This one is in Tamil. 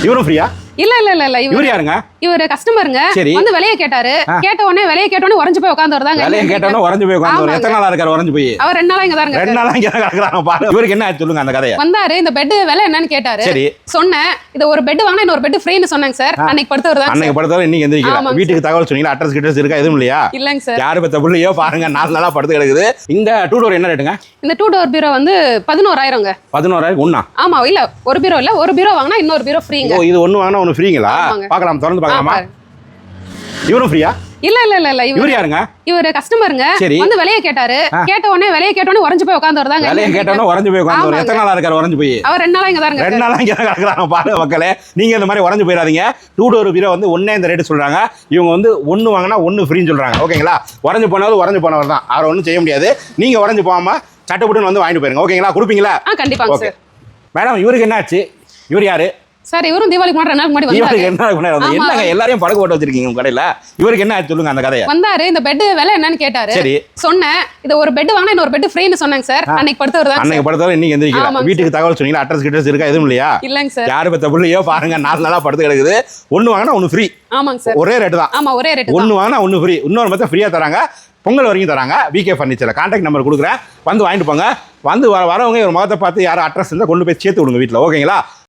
இவரும் ஃப்ரீயா? இல்ல இவர் யாருங்க? இவரு கஸ்டமருங்க. சரி. வந்து விலைய கேட்டாரு. கேட்ட உடனே உறைஞ்சு போய் உட்கார்ந்து வரதாங்க. விலைய கேட்டவனே உறைஞ்சு போய் உட்கார்ந்து. எத்தனை நாளா இருக்காரு உறைஞ்சு போய்? அவர் 2 நாளா இங்க தான் இருக்காரு. 2 நாளா இங்க தான் கிடக்குறாங்க பாரு. இவருக்கு என்ன ஆச்சு சொல்லுங்க அந்த கதையை. வந்தாரு, இந்த பெட் விலை என்னன்னு கேட்டாரு. சரி. சொன்னேன், இது ஒரு பெட் வாங்கினா இன்னொரு பெட் ஃப்ரீன்னு சொன்னாங்க சார். அன்னைக்கு படுத்தவர் தான். அன்னைக்கு படுத்தவர் இன்னைக்கு எந்திரிக்கல. வீட்டுக்கு தகவல் சொன்னீங்க, அட்ரஸ் கிட்டஸ் இருக்கா எதுவும் இல்லையா? இல்லங்க சார். யாரு பத்த புள்ளையோ பாருங்க 4 நாளா படுத்து கிடக்குது. இந்த 2 டோர் என்ன ரேட்டுங்க? இந்த 2 டோர் பீரோ வந்து 11,000ங்க. 11,000 ஒண்ணா? ஆமா, இல்ல ஒரு பீரோ இல்ல, ஒரு பீரோ வாங்கினா இன்னொரு பீரோ ஃப்ரீங்க. ஓ, இது ஒண்ணு வாங்கினா ஒண்ணு ஃப்ரீங்களா? பார்க்கலாம், திறந்து பார்க்கலாமா? இவரும் ஃப்ரீயா? இல்ல இவர் யாருங்க? இவரு கஸ்டமருங்க. வந்து விலைய கேட்டாரு. கேட்ட உடனே உறைஞ்சு போய் உட்கார்ந்து வரதாங்க. விலைய கேட்டவனே உறைஞ்சு போய் உட்கார்ந்து. எத்தனை நாளா இருக்காரு உறைஞ்சு போய்? அவர் 2 நாளா இங்க தான் இருக்காரு. 2 நாளா இங்க தான் கிடக்குறாங்க பாரு மக்களே. நீங்க இந்த மாதிரி உறைஞ்சு போயிடாதீங்க. 2 டோர் பீரோ வந்து ஒண்ணே இந்த ரேட் சொல்றாங்க. இவங்க வந்து ஒண்ணு வாங்கினா ஒண்ணு ஃப்ரீன்னு சொல்றாங்க. ஓகேங்களா? உறைஞ்சு போனவர் தான். அவரை ஒன்றும் செய்ய முடியாது. நீங்க உறைஞ்சு போகாம சட்டப்பட்டு வந்து வாங்கிட்டு போயிருங்க. ஓகேங்களா? கொடுப்பீங்களா? கண்டிப்பாங்க சார். மேடம், இவருக்கு என்ன ஆச்சு? இவர் யாரு? சார், இவரும் தீபாவளிக்கு முன்னாடி 2 நாள் முன்னாடி வந்தாரு. என்னங்க எல்லாரையும் படகு போட்டு வச்சிருக்கீங்க உங்க கடையில? இவருக்கு என்ன ஆச்சு சொல்லுங்க அந்த கதையை. வந்தாரு, இந்த பெட் விலை என்னன்னு கேட்டாரு. சரி. சொன்னேன், இது ஒரு பெட் வாங்கினா இன்னொரு பெட் ஃப்ரீன்னு சொன்னாங்க சார். அன்னைக்கு படுத்தவர் தான். அன்னைக்கு படுத்தவர் இன்னைக்கு எந்திரிக்கல. வீட்டுக்கு தகவல் சொன்னீங்க, அட்ரஸ் கிட்டஸ் இருக்கா எதுவும் இல்லையா? இல்லங்க சார். யாரு பத்த புள்ளையோ பாருங்க 4 நாளா படுத்து கிடக்குது. ஒண்ணு வாங்கினா ஒண்ணு ஃப்ரீ. ஆமாங்க சார். ஒரே ரேட் தான். ஆமா, ஒரே ரேட். ஒண்ணு வாங்கினா ஒண்ணு ஃப்ரீ. இன்னொரு மத்த ஃப்ரீயா தராங்க. பொங்கல் வரைக்கும் தராங்க. விகே ஃபர்னிச்சர்ல கான்டாக்ட் நம்பர் கொடுக்குறேன். வந்து வாங்கிட்டு போங்க. வந்து வரவங்க ஒரு முகத்தை பார்த்து யாரும் அட்ரஸ் இருந்தால் கொண்டு போய் சேர்த்து விடுங்க வீட்டில். ஓகேங்களா?